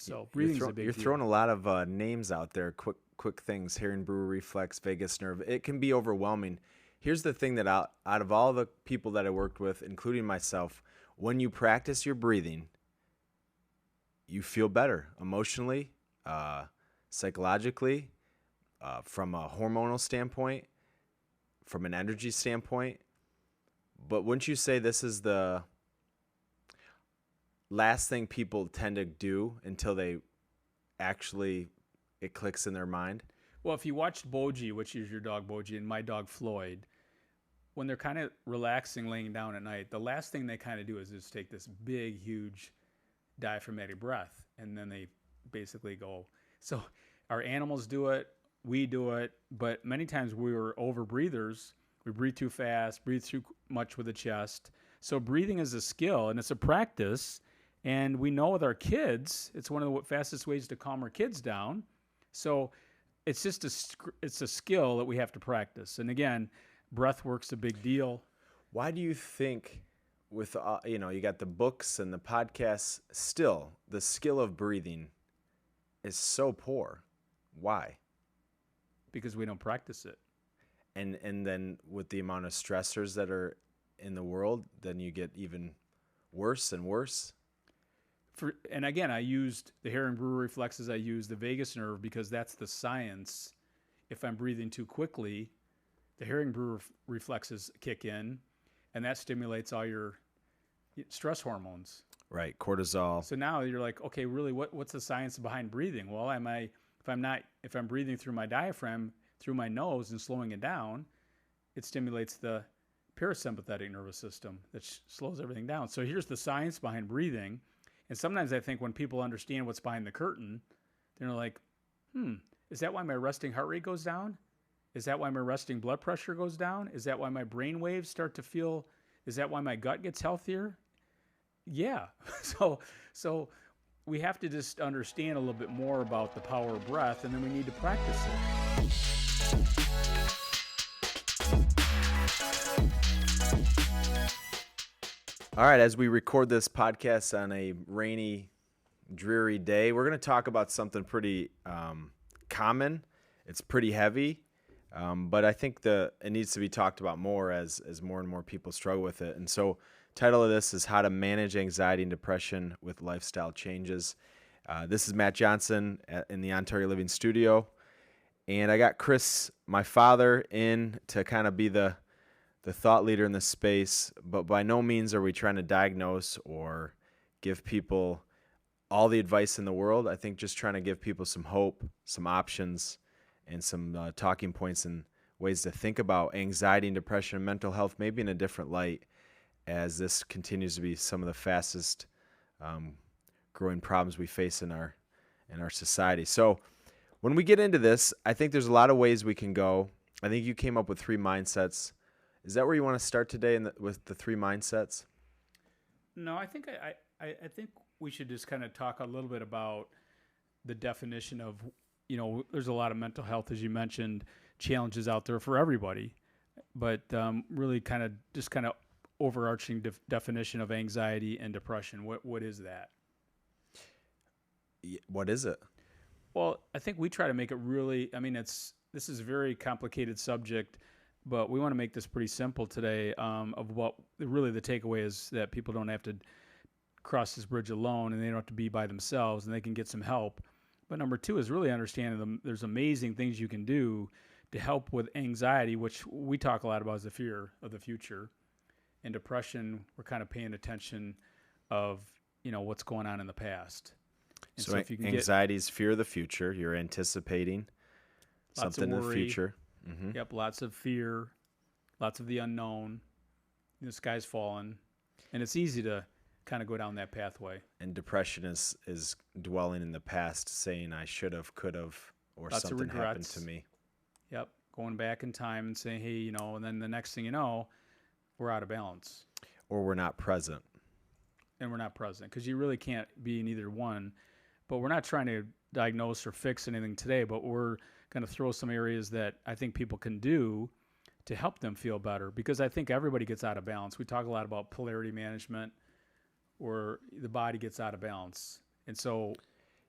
So breathing is a big You're deal. throwing a lot of names out there, quick things, hearing brewer reflex, vagus nerve. It can be overwhelming. Here's the thing that out of all the people that I worked with, including myself, when you practice your breathing, you feel better emotionally, uh, psychologically, from a hormonal standpoint, from an energy standpoint. But wouldn't you say this is the last thing people tend to do until they actually it clicks in their mind? Well, if you watched Boji, which is your dog Boji, and my dog Floyd, when they're kind of relaxing, laying down at night, the last thing they kind of do is just take this big, huge diaphragmatic breath, and then they basically go. So our animals do it, we do it, but many times we were over breathers. We breathe too fast, breathe too much with the chest. So breathing is a skill and it's a practice. And we know with our kids, it's one of the fastest ways to calm our kids down. So it's just it's a skill that we have to practice. And again, breath work's a big deal. Why do you think, with you got the books and the podcasts, still the skill of breathing is so poor? Why? Because we don't practice it. And then with the amount of stressors that are in the world, then you get even worse and worse. And again, I used the Herring Brewer reflexes. I used the vagus nerve because that's the science. If I'm breathing too quickly, the Herring Brewer reflexes kick in, and that stimulates all your stress hormones. Right, cortisol. So now you're like, okay, really, what's the science behind breathing? Well, if I'm breathing through my diaphragm through my nose and slowing it down, it stimulates the parasympathetic nervous system that slows everything down. So here's the science behind breathing. And sometimes I think when people understand what's behind the curtain, they're like, is that why my resting heart rate goes down? Is that why my resting blood pressure goes down? Is that why my brain waves start to feel, is that why my gut gets healthier? Yeah. So we have to just understand a little bit more about the power of breath, and then we need to practice it. All right, as we record this podcast on a rainy, dreary day, we're going to talk about something pretty common. It's pretty heavy, but I think it needs to be talked about more as more and more people struggle with it. And so, title of this is How to Manage Anxiety and Depression with Lifestyle Changes. This is Matt Johnson in the Ontario Living Studio, and I got Chris, my father, in to kind of be the thought leader in this space, but by no means are we trying to diagnose or give people all the advice in the world. I think just trying to give people some hope, some options, and some talking points and ways to think about anxiety and depression and mental health, maybe in a different light, as this continues to be some of the fastest growing problems we face in our society. So when we get into this, I think there's a lot of ways we can go. I think you came up with 3 mindsets. Is that where you want to start today with the 3 mindsets? No, I think I think we should just kind of talk a little bit about the definition of, there's a lot of mental health, as you mentioned, challenges out there for everybody, but really kind of overarching definition of anxiety and depression. What is that? What is it? Well, I think we try to make it really, this is a very complicated subject, but we want to make this pretty simple today, of what really the takeaway is, that people don't have to cross this bridge alone, and they don't have to be by themselves, and they can get some help. But number 2 is really understanding there's amazing things you can do to help with anxiety, which we talk a lot about as the fear of the future. And depression, we're kind of paying attention of, what's going on in the past. And so if you can anxiety is fear of the future. You're anticipating something in the future. Mm-hmm. Yep, lots of fear, lots of the unknown. The sky's falling, and it's easy to kind of go down that pathway. And depression is dwelling in the past, saying I should have, could have, or lots something happened to me. Yep, going back in time and saying, hey, and then the next thing you know, we're out of balance. Or we're not present. And we're not present, because you really can't be in either one. But we're not trying to diagnose or fix anything today, but we're going to throw some areas that I think people can do to help them feel better, because I think everybody gets out of balance. We talk a lot about polarity management, or the body gets out of balance. And so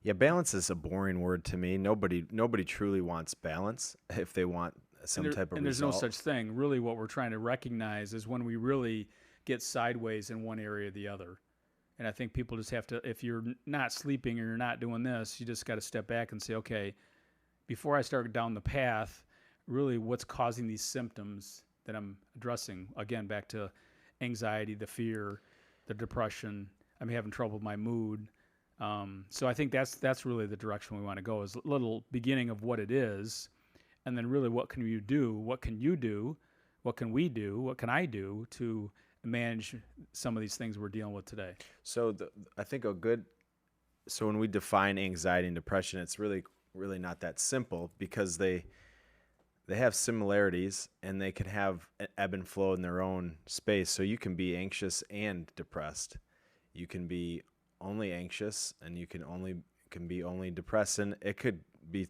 Yeah, balance is a boring word to me. Nobody truly wants balance if they want some type of And there's no result. such thing. Really, what we're trying to recognize is when we really get sideways in one area or the other. And I think people just have to, if you're not sleeping or you're not doing this, you just got to step back and say, okay, before I start down the path, really what's causing these symptoms that I'm addressing? Again, back to anxiety, the fear, the depression. I'm having trouble with my mood. So I think that's really the direction we want to go, is a little beginning of what it is, and then really what can you do? What can you do? What can we do? What can I do to manage some of these things we're dealing with today? So I think so when we define anxiety and depression, it's really not that simple, because they have similarities and they can have an ebb and flow in their own space. So you can be anxious and depressed. You can be only anxious and you can be only depressed, and it could be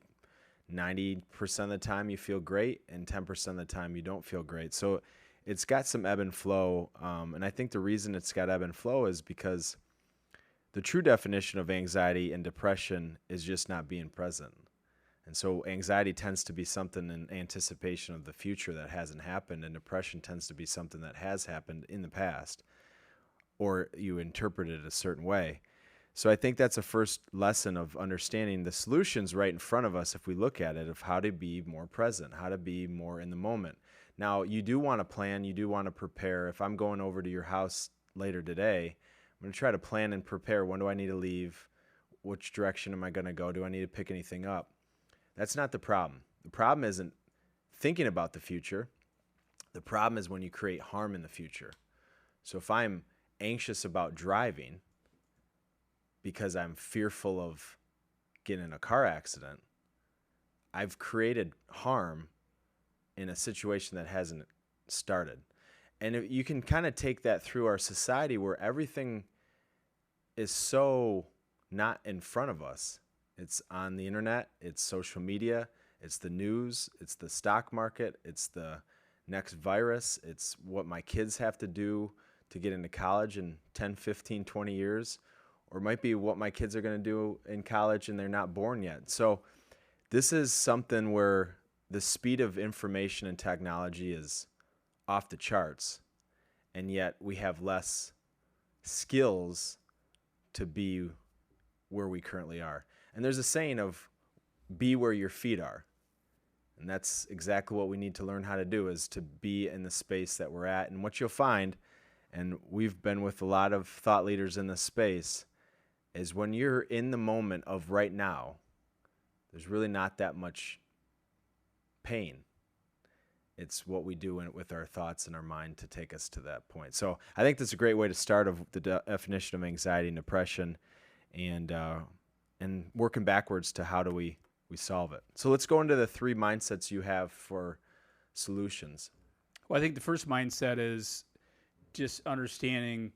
90% of the time you feel great and 10% of the time you don't feel great. So it's got some ebb and flow. And I think the reason it's got ebb and flow is because the true definition of anxiety and depression is just not being present. And so anxiety tends to be something in anticipation of the future that hasn't happened, and depression tends to be something that has happened in the past, or you interpret it a certain way. So I think that's a first lesson of understanding the solutions right in front of us if we look at it, of how to be more present, how to be more in the moment. Now, you do want to plan, you do want to prepare. If I'm going over to your house later today, I'm going to try to plan and prepare. When do I need to leave? Which direction am I going to go? Do I need to pick anything up? That's not the problem. The problem isn't thinking about the future. The problem is when you create harm in the future. So if I'm anxious about driving because I'm fearful of getting in a car accident, I've created harm in a situation that hasn't started. And you can kind of take that through our society, where everything is so not in front of us. It's on the internet, it's social media, it's the news, it's the stock market, it's the next virus, it's what my kids have to do to get into college in 10, 15, 20 years, or it might be what my kids are going to do in college and they're not born yet. So this is something where the speed of information and technology is off the charts, and yet we have less skills to be where we currently are. And there's a saying of be where your feet are. And that's exactly what we need to learn how to do, is to be in the space that we're at. And what you'll find, and we've been with a lot of thought leaders in this space, is when you're in the moment of right now, there's really not that much pain. It's what we do with our thoughts and our mind to take us to that point. So I think that's a great way to start of the definition of anxiety and depression, and working backwards to how do we solve it. So let's go into the 3 mindsets you have for solutions. Well, I think the first mindset is just understanding,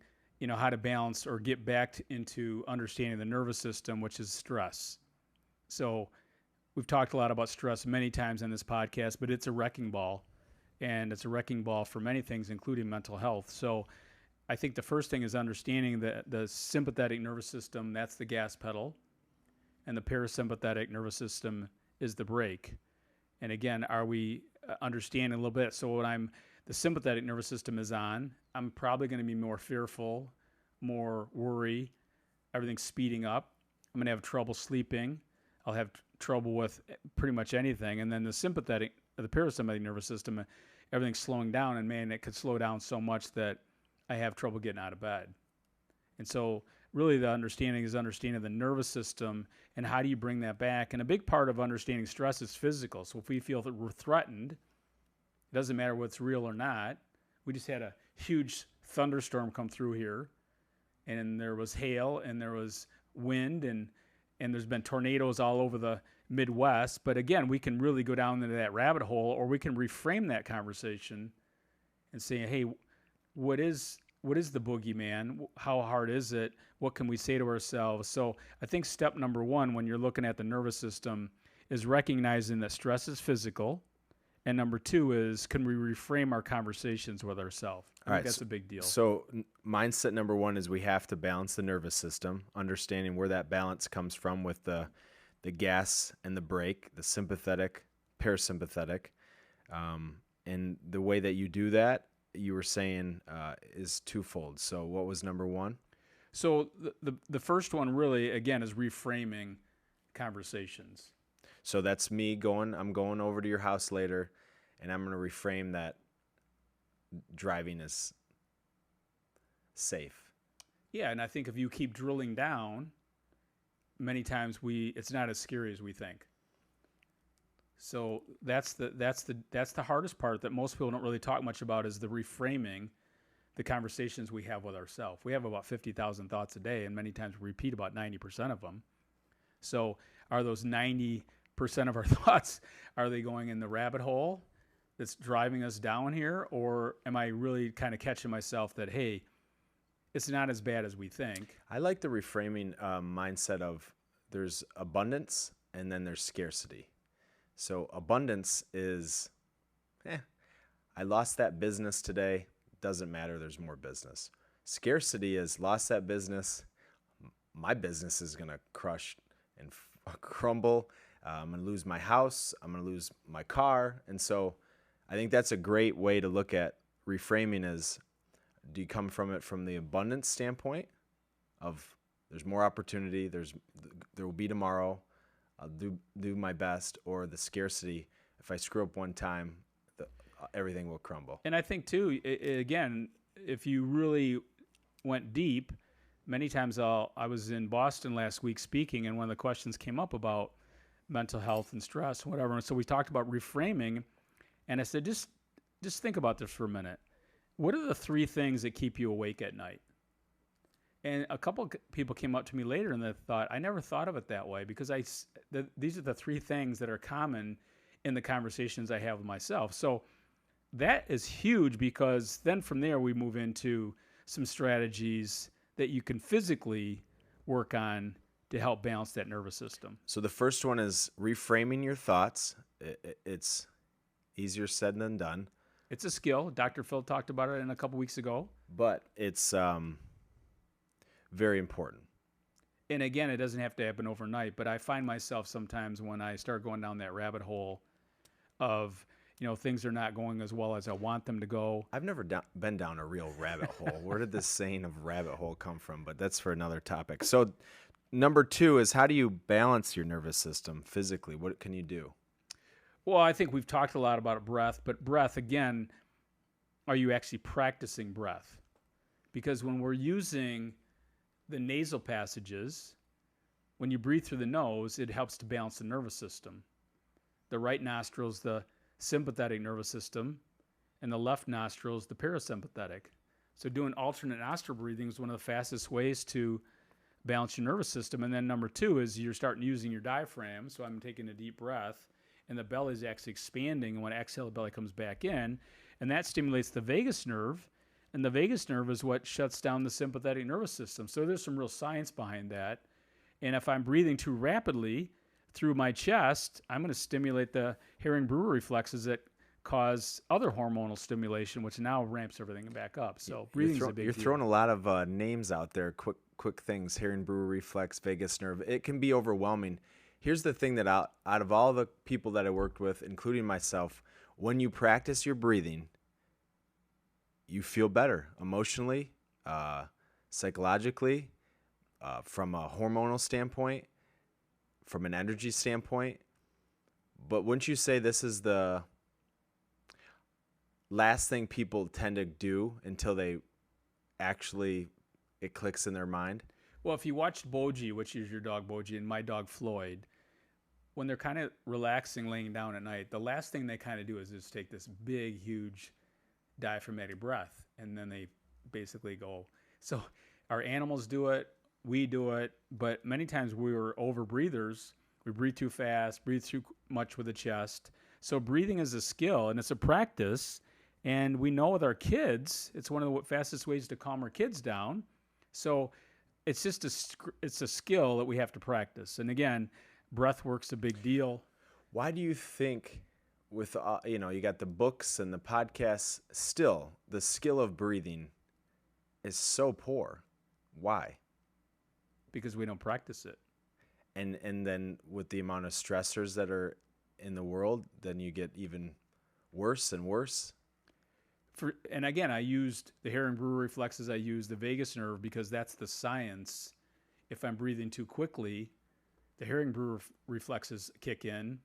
how to balance or get back into understanding the nervous system, which is stress. So we've talked a lot about stress many times on this podcast, but it's a wrecking ball, and it's a wrecking ball for many things, including mental health. So I think the first thing is understanding that the sympathetic nervous system, that's the gas pedal, and the parasympathetic nervous system is the brake. And again, are we understanding a little bit? So when the sympathetic nervous system is on, I'm probably going to be more fearful, more worry, everything's speeding up. I'm going to have trouble sleeping. I'll have trouble with pretty much anything. And then the parasympathetic nervous system, everything's slowing down, and man, it could slow down so much that I have trouble getting out of bed. And so really the understanding is understanding the nervous system and how do you bring that back. And a big part of understanding stress is physical. So if we feel that we're threatened, it doesn't matter what's real or not. We just had a huge thunderstorm come through here, and there was hail and there was wind, and there's been tornadoes all over the Midwest. But again, we can really go down into that rabbit hole, or we can reframe that conversation and say, hey, what is the boogeyman? How hard is it? What can we say to ourselves? So I think step number 1 when you're looking at the nervous system is recognizing that stress is physical, And number two is, can we reframe our conversations with ourselves? I think that's a big deal. So mindset number one is we have to balance the nervous system, understanding where that balance comes from with the gas and the brake, the sympathetic, parasympathetic. And the way that you do that, you were saying, is twofold. So what was number one? So the first one really, again, is reframing conversations. So that's me I'm going over to your house later, and I'm going to reframe that driving is safe. Yeah, and I think if you keep drilling down, many times it's not as scary as we think. So that's the hardest part that most people don't really talk much about, is the reframing the conversations we have with ourselves. We have about 50,000 thoughts a day, and many times we repeat about 90% of them. So are those 90% of our thoughts, are they going in the rabbit hole that's driving us down here? Or am I really kind of catching myself that, hey, it's not as bad as we think? I like the reframing mindset of there's abundance and then there's scarcity. So abundance is, I lost that business today. Doesn't matter. There's more business. Scarcity is, lost that business. My business is going to crush and crumble. I'm going to lose my house. I'm going to lose my car. And so I think that's a great way to look at reframing is, do you come from it from the abundance standpoint of there's more opportunity, there will be tomorrow, I'll do my best, or the scarcity, if I screw up one time, everything will crumble. And I think too, again, if you really went deep, many times I was in Boston last week speaking, and one of the questions came up about mental health and stress and whatever. And so we talked about reframing, and I said, just think about this for a minute. What are the three things that keep you awake at night? And a couple of people came up to me later and they thought, I never thought of it that way, because these are the three things that are common in the conversations I have with myself. So that is huge, because then from there we move into some strategies that you can physically work on to help balance that nervous system. So the first one is reframing your thoughts. It's easier said than done. It's a skill. Dr. Phil talked about it a couple weeks ago. But it's very important. And again, it doesn't have to happen overnight, but I find myself sometimes when I start going down that rabbit hole of, things are not going as well as I want them to go. I've never been down a real rabbit hole. Where did this saying of rabbit hole come from? But that's for another topic. So number two is, how do you balance your nervous system physically? What can you do? Well, I think we've talked a lot about breath, but breath, again, are you actually practicing breath? Because when we're using the nasal passages, when you breathe through the nose, it helps to balance the nervous system. The right nostril is the sympathetic nervous system, and the left nostril is the parasympathetic. So doing alternate nostril breathing is one of the fastest ways to balance your nervous system. And then number two is you're starting using your diaphragm. So I'm taking a deep breath, and the belly is actually expanding. And when I exhale, the belly comes back in, and that stimulates the vagus nerve. And the vagus nerve is what shuts down the sympathetic nervous system. So there's some real science behind that. And if I'm breathing too rapidly through my chest, I'm going to stimulate the Herring-Brewer reflexes that cause other hormonal stimulation, which now ramps everything back up. So breathing is a big deal. You're throwing a lot of names out there, quick things, Herring-Brewer reflex, vagus nerve. It can be overwhelming. Here's the thing that out of all the people that I worked with, including myself, when you practice your breathing, you feel better emotionally, psychologically, from a hormonal standpoint, from an energy standpoint. But wouldn't you say this is the last thing people tend to do until they actually, it clicks in their mind? Well, if you watched Boji, which is your dog Boji, and my dog Floyd, when they're kind of relaxing, laying down at night, the last thing they kind of do is just take this big, huge diaphragmatic breath, and then they basically go. So our animals do it, we do it, but many times we were over breathers. We breathe too fast, breathe too much with the chest. So breathing is a skill, and it's a practice. And we know with our kids, it's one of the fastest ways to calm our kids down. So it's just it's a skill that we have to practice. And again, breath work's a big deal. Why do you think with you got the books and the podcasts, still the skill of breathing is so poor. Why? because we don't practice it. And then with the amount of stressors that are in the world, then you get even worse and worse. And again, I used the Herring-Brewer reflexes. I used the vagus nerve because that's the science. If I'm breathing too quickly, the Herring-Brewer reflexes kick in,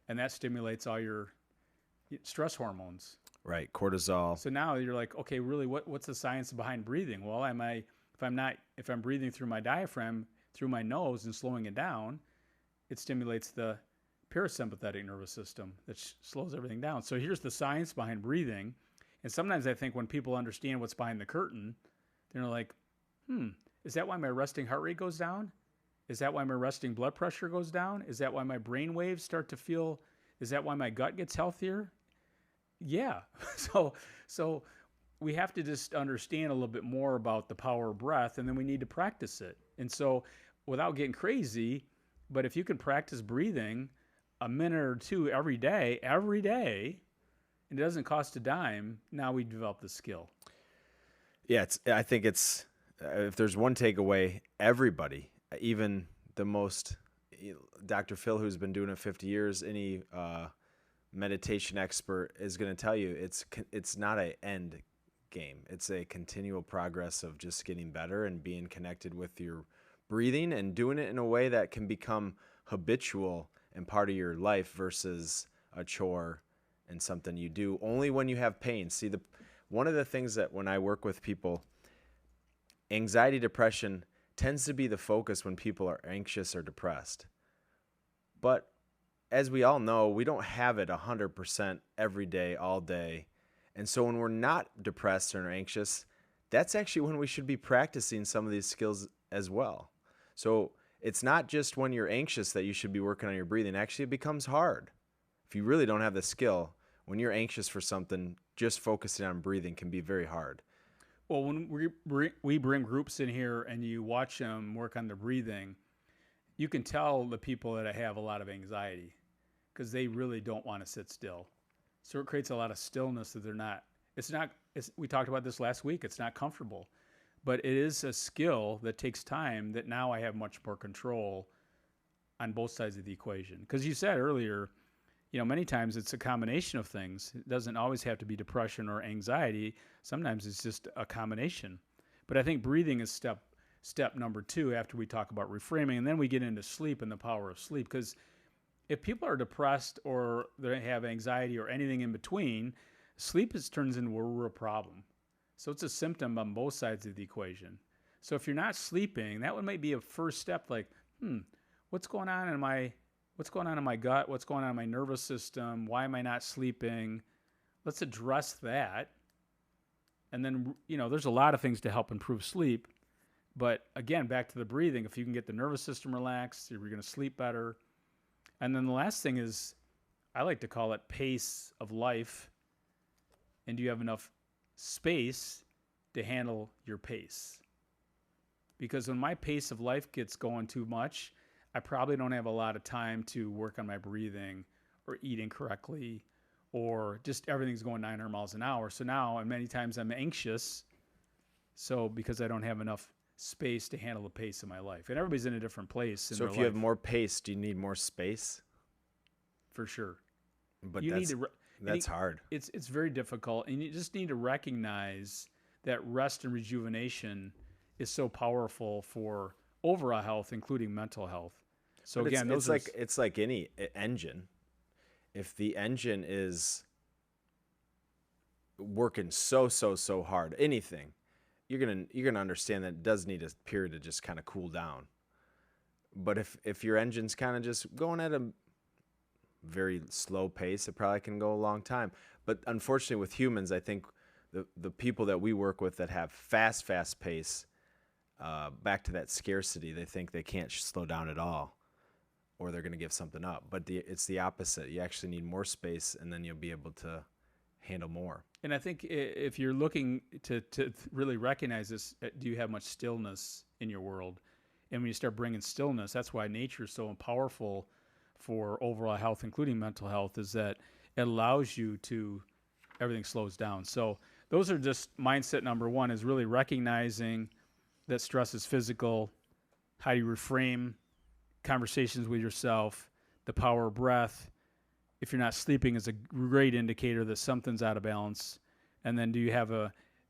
and that stimulates all your stress hormones. Right, cortisol. So now you're like, okay, really, what's the science behind breathing? Well, if I'm breathing through my diaphragm through my nose and slowing it down, it stimulates the parasympathetic nervous system that slows everything down. So here's the science behind breathing. And sometimes I think when people understand what's behind the curtain, they're like, is that why my resting heart rate goes down? Is that why my resting blood pressure goes down? Is that why my brain waves start to feel, is that why my gut gets healthier? Yeah. So we have to just understand a little bit more about the power of breath, and then we need to practice it. And so without getting crazy, but if you can practice breathing a minute or two every day, and it doesn't cost a dime, now we develop the skill. Yeah, I think it's if there's one takeaway, everybody, even the most Dr. Phil, who's been doing it 50 years, any meditation expert is going to tell you it's not an end game. It's a continual progress of just getting better and being connected with your breathing and doing it in a way that can become habitual and part of your life versus a chore and something you do only when you have pain. See, one of the things that when I work with people, anxiety, depression tends to be the focus when people are anxious or depressed. But as we all know, we don't have it 100% every day, all day. And so when we're not depressed or anxious, that's actually when we should be practicing some of these skills as well. So it's not just when you're anxious that you should be working on your breathing. Actually, it becomes hard. If you really don't have the skill, when you're anxious for something, just focusing on breathing can be very hard. Well, when we bring groups in here and you watch them work on their breathing, you can tell the people that have a lot of anxiety because they really don't want to sit still. So it creates a lot of stillness that we talked about this last week. It's not comfortable, but it is a skill that takes time that now I have much more control on both sides of the equation. Because you said earlier, many times it's a combination of things. It doesn't always have to be depression or anxiety. Sometimes it's just a combination. But I think breathing is step number 2 after we talk about reframing, and then we get into sleep and the power of sleep. Because if people are depressed or they have anxiety or anything in between, sleep turns into a real problem. So it's a symptom on both sides of the equation. So if you're not sleeping, that might be a first step. Like, what's going on in my gut? What's going on in my nervous system? Why am I not sleeping? Let's address that. And then, there's a lot of things to help improve sleep. But again, back to the breathing. If you can get the nervous system relaxed, you're going to sleep better. And then the last thing is, I like to call it pace of life. And do you have enough space to handle your pace? Because when my pace of life gets going too much, I probably don't have a lot of time to work on my breathing or eating correctly, or just everything's going 900 miles an hour. So now, and many times I'm anxious. So because I don't have enough space to handle the pace of my life, and everybody's in a different place. So if you have more pace, do you need more space? For sure. But that's hard. It's very difficult, and you just need to recognize that rest and rejuvenation is so powerful for overall health, including mental health. So but again, it's like any engine. If the engine is working so hard, anything, you're gonna understand that it does need a period to just kind of cool down. But if your engine's kind of just going at a very slow pace, it probably can go a long time. But unfortunately, with humans, I think the people that we work with that have fast pace, back to that scarcity, they think they can't slow down at all, or they're going to give something up. But it's the opposite. You actually need more space, and then you'll be able to handle more. And I think if you're looking to really recognize this, do you have much stillness in your world? And when you start bringing stillness, that's why nature is so powerful for overall health, including mental health, is that it allows you to, everything slows down. So those are just mindset number one, is really recognizing that stress is physical, how you reframe conversations with yourself, the power of breath. If you're not sleeping is a great indicator that something's out of balance. And then do you have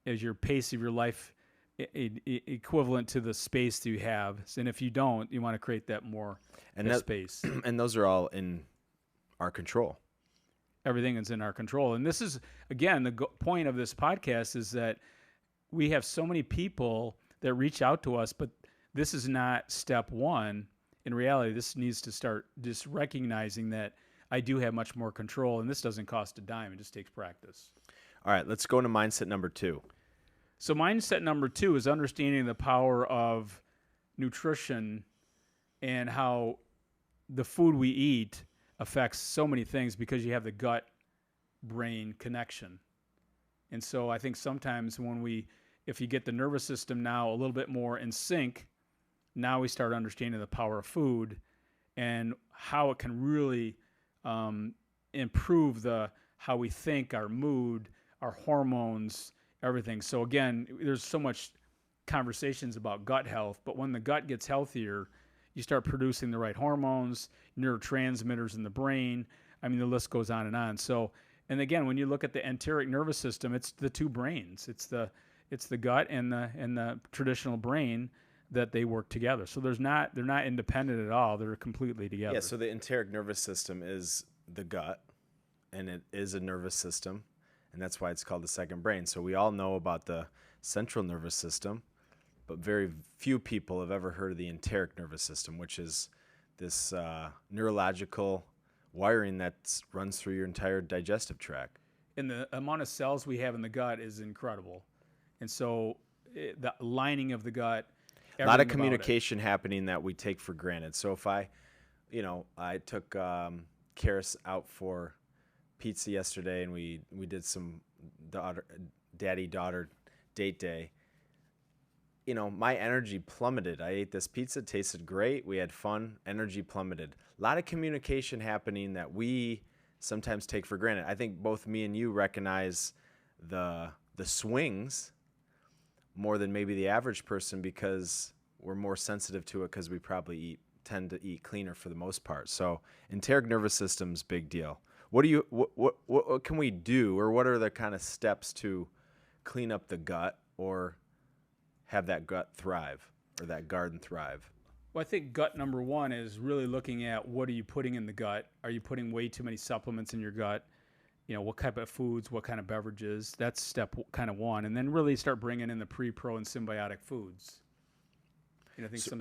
is your pace of your life equivalent to the space that you have? And if you don't, you want to create that space. And those are all in our control. Everything is in our control. And this is, again, the point of this podcast is that we have so many people that reach out to us, but this is not step one. In reality, this needs to start just recognizing that I do have much more control, and this doesn't cost a dime. It just takes practice. All right, let's go to mindset number 2. So mindset number 2 is understanding the power of nutrition and how the food we eat affects so many things, because you have the gut-brain connection. And so I think sometimes if you get the nervous system now a little bit more in sync, now we start understanding the power of food and how it can really improve how we think, our mood, our hormones, everything. So again, there's so much conversations about gut health, but when the gut gets healthier, you start producing the right hormones, neurotransmitters in the brain. I mean, the list goes on and on. So, and again, when you look at the enteric nervous system, it's the two brains. It's the gut and the traditional brain that they work together. So they're not independent at all. They're completely together. Yeah, so the enteric nervous system is the gut, and it is a nervous system, and that's why it's called the second brain. So we all know about the central nervous system, but very few people have ever heard of the enteric nervous system, which is this neurological wiring that runs through your entire digestive tract. And the amount of cells we have in the gut is incredible. And so the lining of the gut, a lot of communication happening that we take for granted. So if I took Karis out for pizza yesterday, and we did some daddy-daughter date day. My energy plummeted. I ate this pizza, tasted great. We had fun. Energy plummeted. A lot of communication happening that we sometimes take for granted. I think both me and you recognize the swings more than maybe the average person, because we're more sensitive to it, because we probably tend to eat cleaner for the most part. So enteric nervous system's big deal. What can we do, or what are the kind of steps to clean up the gut or have that gut thrive, or that garden thrive? Well, I think gut number one is really looking at what are you putting in the gut. Are you putting way too many supplements in your gut? What type of foods, what kind of beverages? That's step kind of one. And then really start bringing in the pre, pro, and symbiotic foods.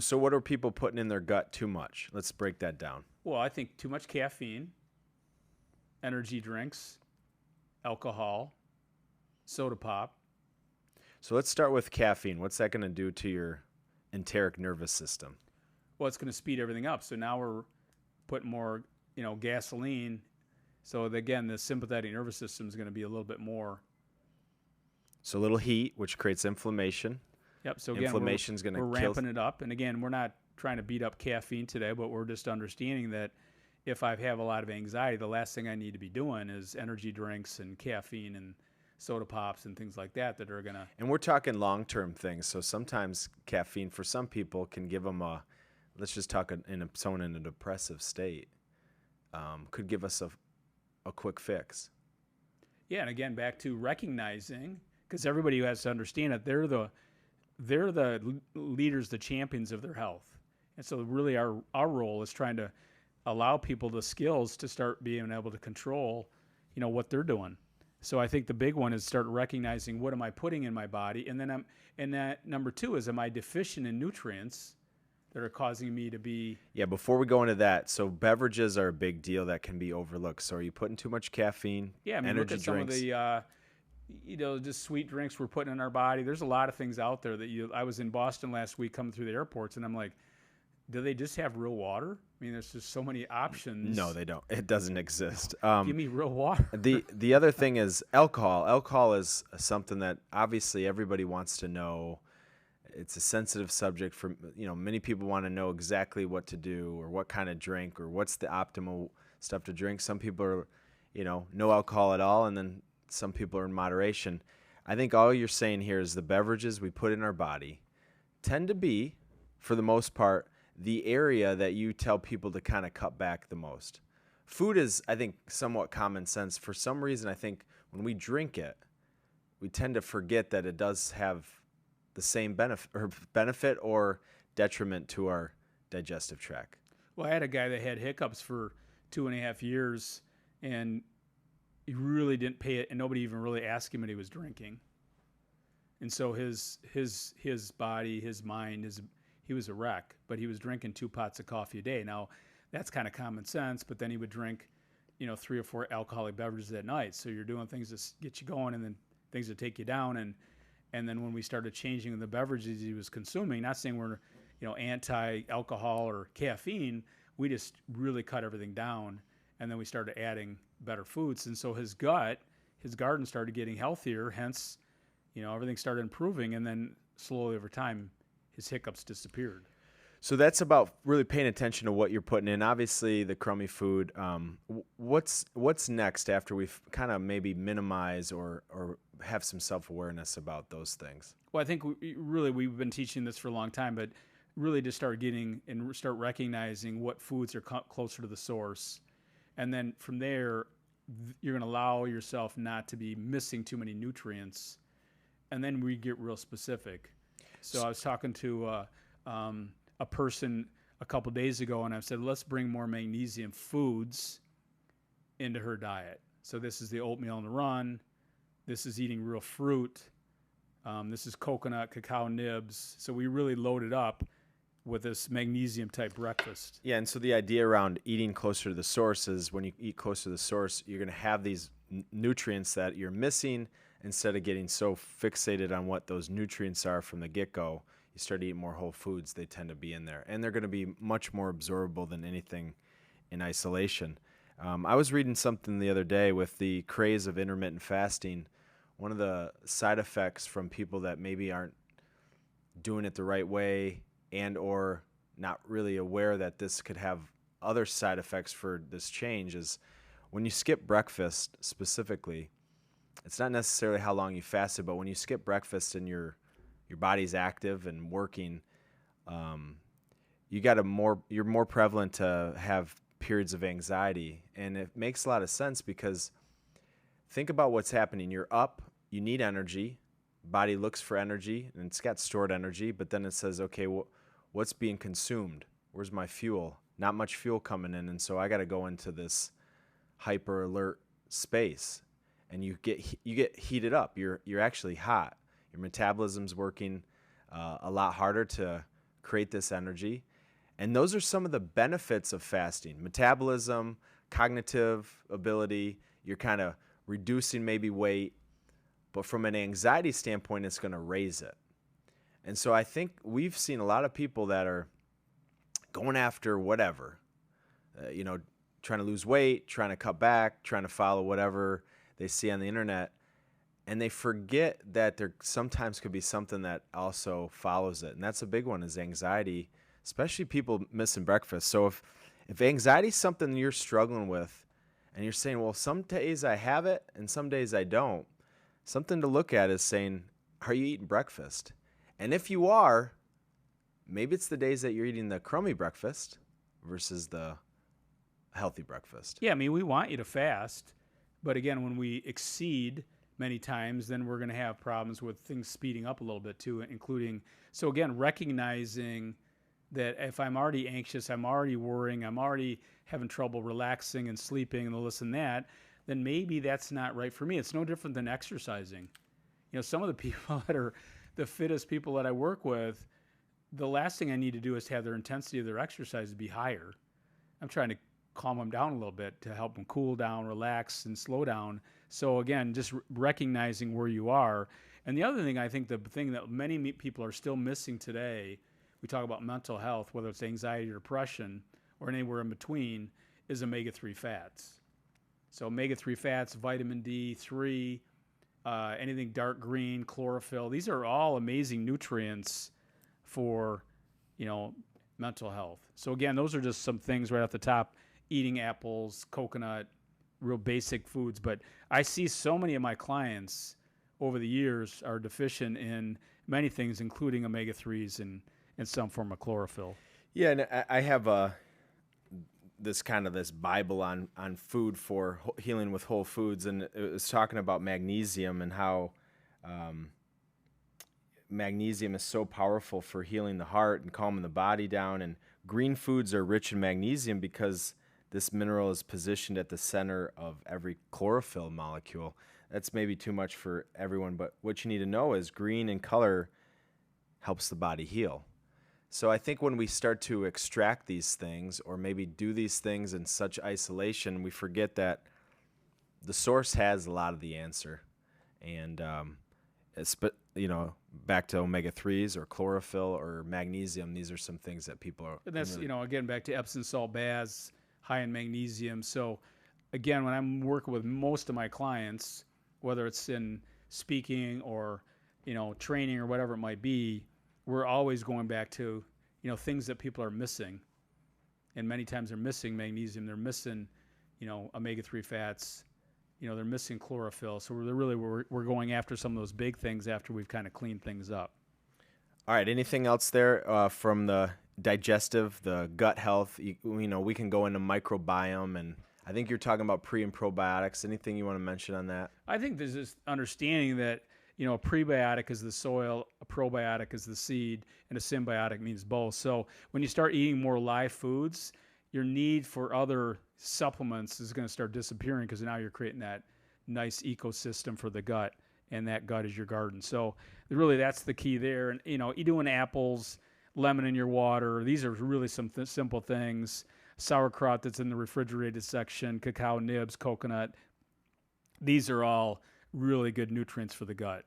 So what are people putting in their gut too much? Let's break that down. Well, I think too much caffeine, energy drinks, alcohol, soda pop. So let's start with caffeine. What's that going to do to your enteric nervous system? Well, it's going to speed everything up. So now we're putting more, gasoline. So again, the sympathetic nervous system is going to be a little bit more. So a little heat, which creates inflammation. Yep. So again, inflammation's going to we're ramping it up. And again, we're not trying to beat up caffeine today, but we're just understanding that if I have a lot of anxiety, the last thing I need to be doing is energy drinks and caffeine and soda pops and things like that are going to. And we're talking long-term things. So sometimes caffeine for some people can give them let's just talk someone in a depressive state, could give us a quick fix. Yeah. And again, back to recognizing, because everybody who has to understand it, they're the leaders, the champions of their health. And so really our role is trying to allow people the skills to start being able to control, what they're doing. So I think the big one is start recognizing, what am I putting in my body? And then that number 2 is, am I deficient in nutrients that are causing me to be. Yeah, before we go into that, so beverages are a big deal that can be overlooked. So are you putting too much caffeine? Yeah, I mean, energy look at some drinks? of the just sweet drinks we're putting in our body. There's a lot of things out there that I was in Boston last week coming through the airports, and I'm like, do they just have real water? I mean, there's just so many options. No, they don't. It doesn't exist. Give me real water. The other thing is alcohol. Alcohol is something that obviously everybody wants to know. It's a sensitive subject for, many people want to know exactly what to do or what kind of drink or what's the optimal stuff to drink. Some people are no alcohol at all, and then some people are in moderation. I think all you're saying here is the beverages we put in our body tend to be, for the most part, the area that you tell people to kind of cut back the most. Food is, I think, somewhat common sense. For some reason, I think when we drink it, we tend to forget that it does have the same benefit or detriment to our digestive tract. Well, I had a guy that had hiccups for 2.5 years, and he really didn't pay it, and nobody even really asked him what he was drinking. And so his body, his mind, he was a wreck. But he was drinking 2 pots of coffee a day. Now, that's kind of common sense. But then he would drink, 3 or 4 alcoholic beverages at night. So you're doing things to get you going, and then things that take you down. And then when we started changing the beverages he was consuming, not saying we're anti-alcohol or caffeine, we just really cut everything down. And then we started adding better foods. And so his garden started getting healthier. Hence, everything started improving. And then slowly over time, his hiccups disappeared. So that's about really paying attention to what you're putting in. Obviously, the crummy food. What's next after we've kind of maybe minimize or have some self-awareness about those things? Well, I think we've been teaching this for a long time, but really to start recognizing what foods are closer to the source. And then from there, you're going to allow yourself not to be missing too many nutrients. And then we get real specific. So I was talking to a person a couple days ago, and I said, let's bring more magnesium foods into her diet. So this is the oatmeal on the run. This is eating real fruit. This is coconut, cacao nibs. So we really loaded up with this magnesium type breakfast. Yeah, and so the idea around eating closer to the source is when you eat closer to the source, you're going to have these nutrients that you're missing. Instead of getting so fixated on what those nutrients are from the get-go, you start eating more whole foods, they tend to be in there. And they're going to be much more absorbable than anything in isolation. I was reading something the other day with the craze of intermittent fasting. One of the side effects from people that maybe aren't doing it the right way and or not really aware that this could have other side effects for this change is when you skip breakfast specifically, it's not necessarily how long you fasted, but when you skip breakfast and your body's active and working, you're more prevalent to have periods of anxiety. And it makes a lot of sense because think about what's happening. You're up, you need energy, body looks for energy, and it's got stored energy, but then it says, okay, what's being consumed? Where's my fuel? Not much fuel coming in, and so I got to go into this hyper alert space. And you get heated up. You're actually hot. Your metabolism's working a lot harder to create this energy. And those are some of the benefits of fasting. Metabolism, cognitive ability, you're kind of reducing maybe weight. But from an anxiety standpoint, it's going to raise it. And so I think we've seen a lot of people that are going after whatever, trying to lose weight, trying to cut back, trying to follow whatever they see on the internet, and they forget that there sometimes could be something that also follows it. And that's a big one, is anxiety, especially people missing breakfast. So if anxiety is something you're struggling with and you're saying, well, some days I have it and some days I don't, something to look at is saying, are you eating breakfast? And if you are, maybe it's the days that you're eating the crummy breakfast versus the healthy breakfast. Yeah, I mean, we want you to fast. But again, when we exceed many times, then we're going to have problems with things speeding up a little bit too, including, so again, recognizing that if I'm already anxious, I'm already worrying, I'm already having trouble relaxing and sleeping and this and that, then maybe that's not right for me. It's no different than exercising. Some of the people that are the fittest people that I work with, the last thing I need to do is have their intensity of their exercise be higher. I'm trying to calm them down a little bit to help them cool down, relax, and slow down. So again, just recognizing where you are. And the other thing, I think the thing that many people are still missing today, we talk about mental health, whether it's anxiety or depression or anywhere in between, is omega-3 fats. So omega-3 fats, vitamin D3, anything dark green, chlorophyll, these are all amazing nutrients for, mental health. So again, those are just some things right off the top. Eating apples, coconut, real basic foods. But I see so many of my clients over the years are deficient in many things, including omega-3s and some form of chlorophyll. Yeah, and I have this Bible on food for healing with whole foods, and it was talking about magnesium and how magnesium is so powerful for healing the heart and calming the body down. And green foods are rich in magnesium because this mineral is positioned at the center of every chlorophyll molecule. That's maybe too much for everyone, but what you need to know is green in color helps the body heal. So I think when we start to extract these things or maybe do these things in such isolation, we forget that the source has a lot of the answer. And back to omega-3s or chlorophyll or magnesium, these are some things that people are. And that's, again, back to Epsom salt baths, high in magnesium. So again, when I'm working with most of my clients, whether it's in speaking or, training or whatever it might be, we're always going back to, things that people are missing. And many times they're missing magnesium, they're missing, omega-3 fats, they're missing chlorophyll. So we're going after some of those big things after we've kind of cleaned things up. All right. Anything else there from the digestive, the gut health? We can go into microbiome, and I think you're talking about pre and probiotics. Anything you want to mention on that? I think there's this understanding that, a prebiotic is the soil, a probiotic is the seed, and a symbiotic means both. So when you start eating more live foods, your need for other supplements is going to start disappearing because now you're creating that nice ecosystem for the gut, and that gut is your garden. So really that's the key there. And, you're doing apples, lemon in your water. These are really some simple things. Sauerkraut that's in the refrigerated section, cacao nibs, coconut. These are all really good nutrients for the gut.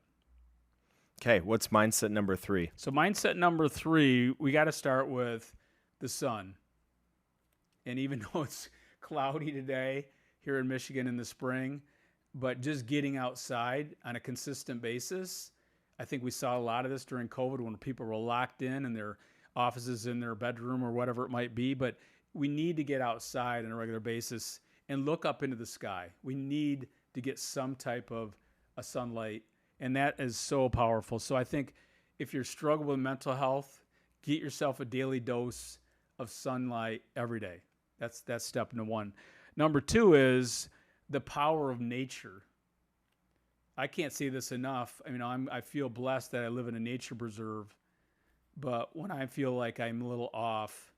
Okay, what's mindset number 3? So mindset number 3, we got to start with the sun. And even though it's cloudy today here in Michigan in the spring, but just getting outside on a consistent basis, I think we saw a lot of this during COVID when people were locked in their offices, in their bedroom or whatever it might be. But we need to get outside on a regular basis and look up into the sky. We need to get some type of a sunlight, and that is so powerful. So I think if you're struggling with mental health, get yourself a daily dose of sunlight every day. That's step number 1. Number 2 is the power of nature. I can't say this enough. I feel blessed that I live in a nature preserve, but when I feel like I'm a little off,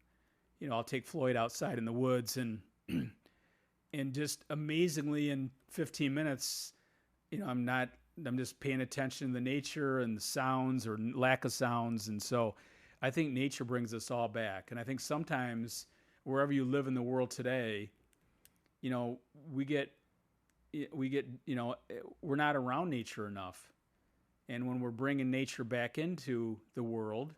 I'll take Floyd outside in the woods and just amazingly in 15 minutes, I'm just paying attention to the nature and the sounds or lack of sounds. And so I think nature brings us all back. And I think sometimes wherever you live in the world today, we're not around nature enough. And when we're bringing nature back into the world,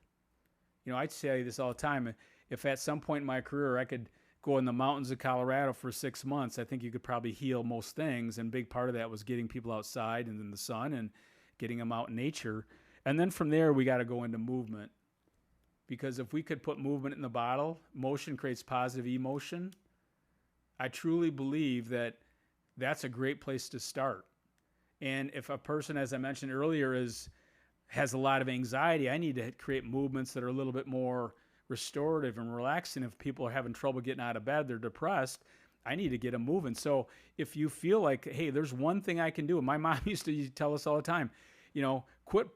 I say this all the time. If at some point in my career I could go in the mountains of Colorado for 6 months, I think you could probably heal most things. And a big part of that was getting people outside and in the sun and getting them out in nature. And then from there, we got to go into movement. Because if we could put movement in the bottle, motion creates positive emotion. I truly believe that that's a great place to start. And if a person, as I mentioned earlier, has a lot of anxiety, I need to create movements that are a little bit more restorative and relaxing. If people are having trouble getting out of bed, they're depressed, I need to get them moving. So if you feel like, hey, there's one thing I can do. My mom used to tell us all the time, quit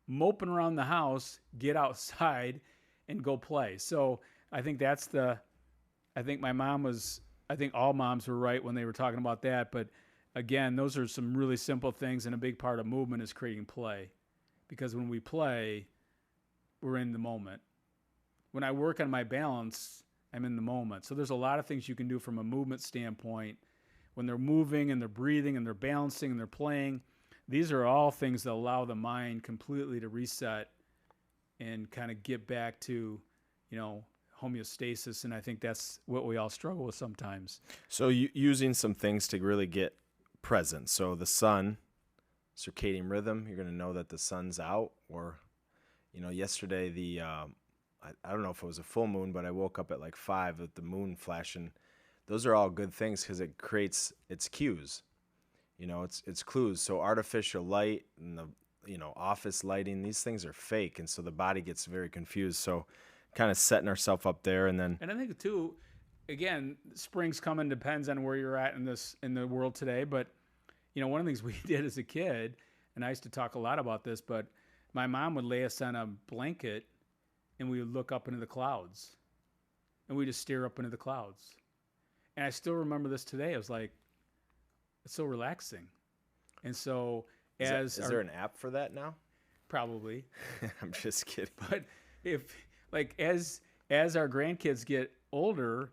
moping around the house, get outside and go play. So I think I think all moms were right when they were talking about that. But again, those are some really simple things. And a big part of movement is creating play, because when we play, we're in the moment. When I work on my balance, I'm in the moment. So there's a lot of things you can do from a movement standpoint. When they're moving and they're breathing and they're balancing and they're playing, these are all things that allow the mind completely to reset and kind of get back to, homeostasis. And I think that's what we all struggle with sometimes. So using some things to really get present. So the sun, circadian rhythm, you're going to know that the sun's out. Or, yesterday I don't know if it was a full moon, but I woke up at like 5 with the moon flashing those are all good things because it creates its cues. It's clues. So artificial light and the office lighting, these things are fake, and so the body gets very confused. So kind of setting ourselves up there, and then And I think too, again, spring's coming depends on where you're at in the world today. But one of the things we did as a kid, and I used to talk a lot about this, but my mom would lay us on a blanket, and we would look up into the clouds, and we just stare up into the clouds. And I still remember this today. I was like, it's so relaxing. And so is there an app for that now? probably, I'm just kidding. but if like as our grandkids get older,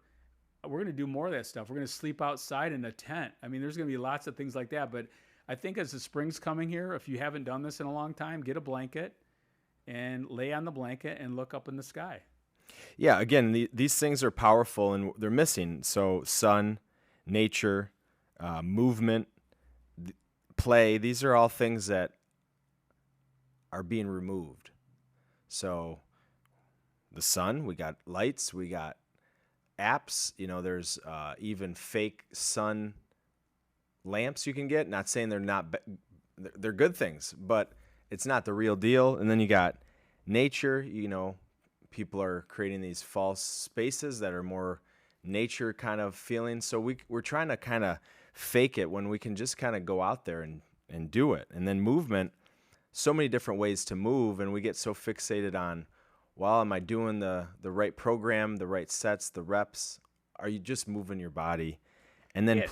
we're going to do more of that stuff. We're going to sleep outside in a tent. I mean, there's going to be lots of things like that. But I think as the spring's coming here, if you haven't done this in a long time, get a blanket and lay on the blanket and look up in the sky. Yeah, again, these things are powerful and they're missing. So sun, nature, movement, play, these are all things that are being removed. So the sun, we got lights, we got apps, there's even fake sun lamps you can get. Not saying they're not, they're good things, but it's not the real deal. And then you got nature, people are creating these false spaces that are more nature kind of feeling. So we're trying to kind of fake it when we can just kind of go out there and do it. And then movement, so many different ways to move, and we get so fixated on, well, am I doing the right program, the right sets, the reps? Are you just moving your body? And then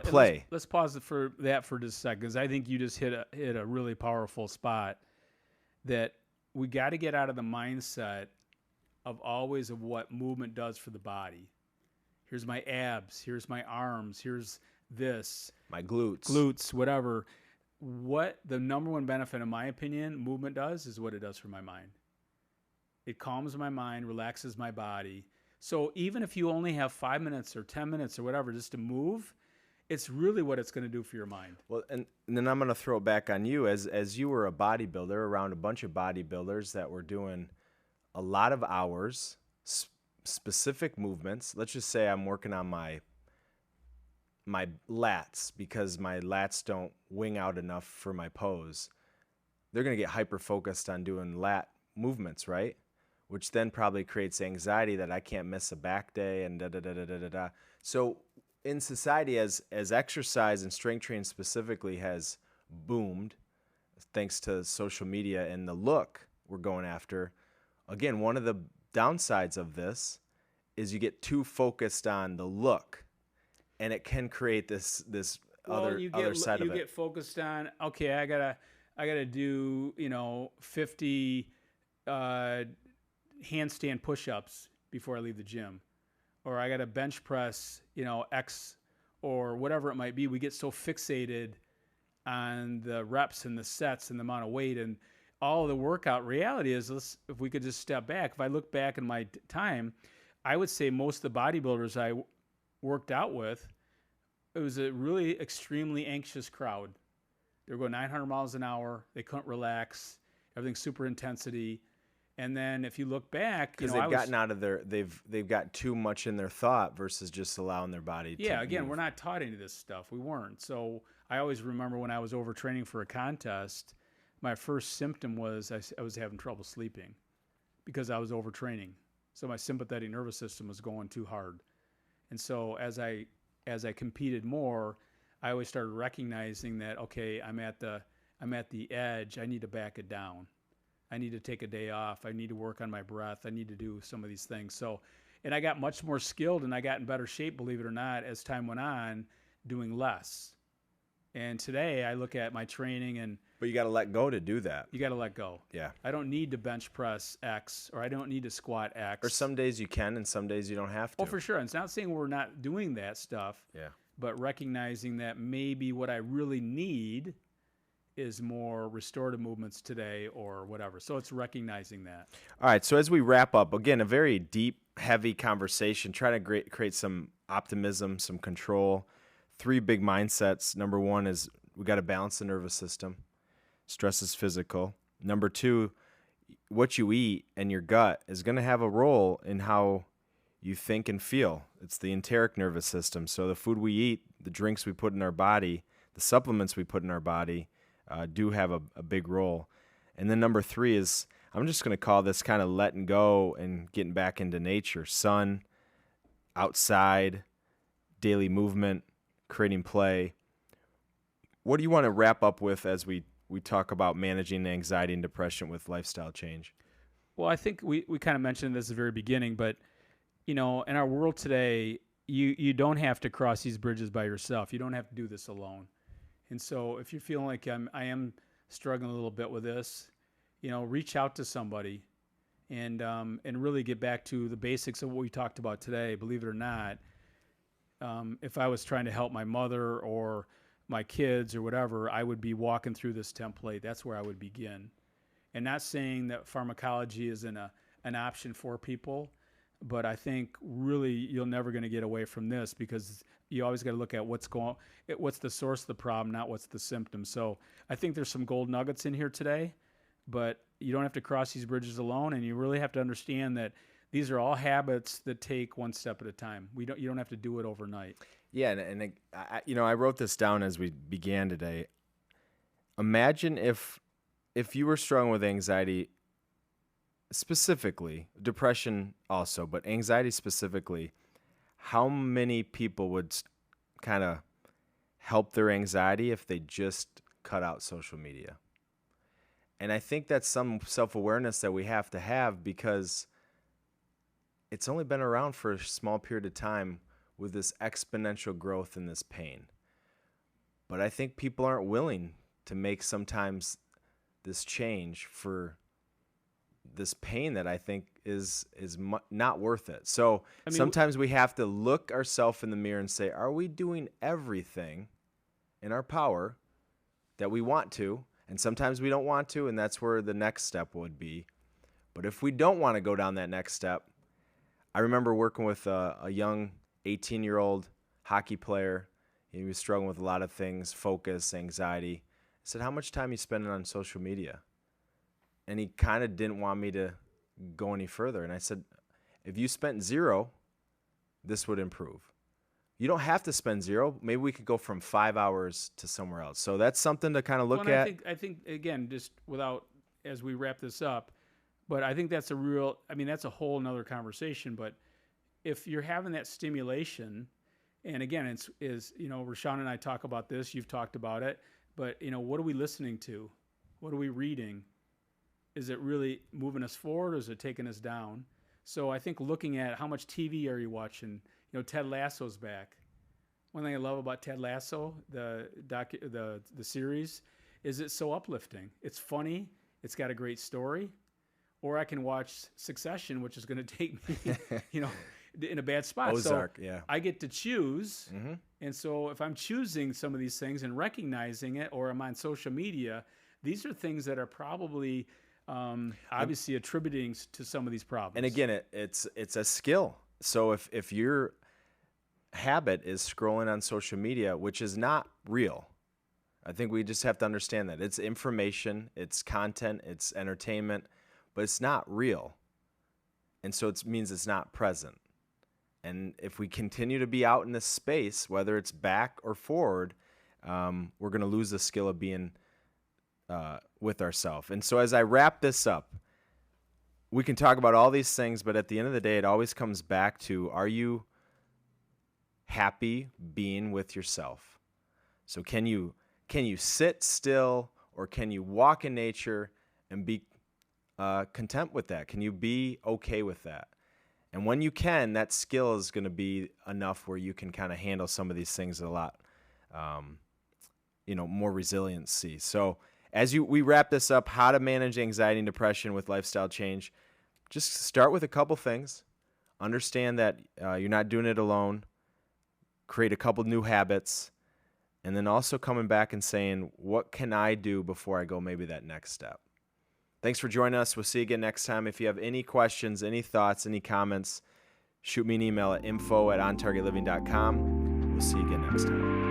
play. Let's pause for that for just a second, because I think you just hit a really powerful spot that we got to get out of the mindset of always of what movement does for the body. Here's my abs, here's my arms, here's this. My glutes, whatever. What the number one benefit, in my opinion, movement does is what it does for my mind. It calms my mind, relaxes my body. So even if you only have 5 minutes or 10 minutes or whatever just to move, it's really what it's going to do for your mind. Well, and then I'm going to throw it back on you. As you were a bodybuilder around a bunch of bodybuilders that were doing a lot of hours, specific movements. Let's just say I'm working on my lats because my lats don't wing out enough for my pose. They're going to get hyper-focused on doing lat movements, right? Which then probably creates anxiety that I can't miss a back day and da-da-da-da-da-da. So in society, as exercise and strength training specifically has boomed, thanks to social media and the look we're going after, again, one of the downsides of this is you get too focused on the look, and it can create this other side of it. You get focused on, okay, I gotta do 50 handstand push-ups before I leave the gym, or I gotta bench press X or whatever it might be. We get so fixated on the reps and the sets and the amount of weight and all of the workout. Reality is, if we could just step back. If I look back in my time, I would say most of the bodybuilders I worked out with, it was a really extremely anxious crowd. They were going 900 miles an hour. They couldn't relax. Everything's super intensity. And then if you look back, because they've gotten out of they've got too much in their thought versus just allowing their body to again, move. We're not taught any of this stuff. We weren't. So I always remember when I was overtraining for a contest, my first symptom was I was having trouble sleeping because I was overtraining. So my sympathetic nervous system was going too hard. And so as I competed more, I always started recognizing that, okay, I'm at the edge. I need to back it down. I need to take a day off. I need to work on my breath. I need to do some of these things. So, and I got much more skilled and I got in better shape, believe it or not, as time went on, doing less. And today I look at my training But you got to let go to do that. You got to let go. Yeah. I don't need to bench press X, or I don't need to squat X. Or some days you can and some days you don't have to. Oh, for sure. And it's not saying we're not doing that stuff. Yeah. But recognizing that maybe what I really need is more restorative movements today or whatever. So it's recognizing that. All right. So as we wrap up, again, a very deep, heavy conversation, trying to create some optimism, some control. 3 big mindsets. Number 1 is we got to balance the nervous system. Stress is physical. Number 2, what you eat and your gut is going to have a role in how you think and feel. It's the enteric nervous system. So the food we eat, the drinks we put in our body, the supplements we put in our body do have a big role. And then number 3 is, I'm just going to call this kind of letting go and getting back into nature. Sun, outside, daily movement, creating play. What do you want to wrap up with as we talk about managing anxiety and depression with lifestyle change? Well, I think we kind of mentioned this at the very beginning, but in our world today, you don't have to cross these bridges by yourself. You don't have to do this alone. And so if you're feeling like I am struggling a little bit with this, reach out to somebody and really get back to the basics of what we talked about today. Believe it or not, if I was trying to help my mother or my kids or whatever, I would be walking through this template. That's where I would begin. And not saying that pharmacology isn't an option for people, but I think really you're never going to get away from this, because you always got to look at what's the source of the problem, not what's the symptom. So I think there's some gold nuggets in here today, but you don't have to cross these bridges alone, and you really have to understand that these are all habits that take one step at a time. You don't have to do it overnight. Yeah, and I wrote this down as we began today. Imagine if you were struggling with anxiety specifically, depression also, but anxiety specifically, how many people would kind of help their anxiety if they just cut out social media? And I think that's some self-awareness that we have to have, because it's only been around for a small period of time with this exponential growth in this pain. But I think people aren't willing to make sometimes this change for this pain that I think is not worth it. So sometimes we have to look ourselves in the mirror and say, are we doing everything in our power that we want to? And sometimes we don't want to, and that's where the next step would be. But if we don't want to go down that next step, I remember working with a young 18-year-old hockey player. He was struggling with a lot of things, focus, anxiety. I said, how much time are you spending on social media? And he kind of didn't want me to go any further. And I said, if you spent 0, this would improve. You don't have to spend 0. Maybe we could go from 5 hours to somewhere else. So that's something to kind of look at. I think again, just without, as we wrap this up, but I think that's that's a whole nother conversation. But if you're having that stimulation, and again, Rashawn and I talk about this, you've talked about it, but what are we listening to? What are we reading? Is it really moving us forward, or is it taking us down? So I think looking at how much TV are you watching? Ted Lasso's back. One thing I love about Ted Lasso, the series, is it's so uplifting. It's funny. It's got a great story. Or I can watch Succession, which is going to take me, in a bad spot. Ozark, so yeah. I get to choose. Mm-hmm. And so if I'm choosing some of these things and recognizing it, or I'm on social media, these are things that are probably obviously attributing to some of these problems. And again, it's a skill. So if your habit is scrolling on social media, which is not real, I think we just have to understand that. It's information, it's content, it's entertainment, but it's not real. And so it means it's not present. And if we continue to be out in this space, whether it's back or forward, we're going to lose the skill of being with ourselves. And so as I wrap this up, we can talk about all these things, but at the end of the day, it always comes back to, are you happy being with yourself? So can you sit still, or can you walk in nature and be content with that? Can you be okay with that? And when you can, that skill is going to be enough where you can kind of handle some of these things a lot, more resiliency. So as we wrap this up, how to manage anxiety and depression with lifestyle change, just start with a couple things. Understand that you're not doing it alone. Create a couple new habits. And then also coming back and saying, what can I do before I go maybe that next step? Thanks for joining us. We'll see you again next time. If you have any questions, any thoughts, any comments, shoot me an email at info@ontargetliving.com. We'll see you again next time.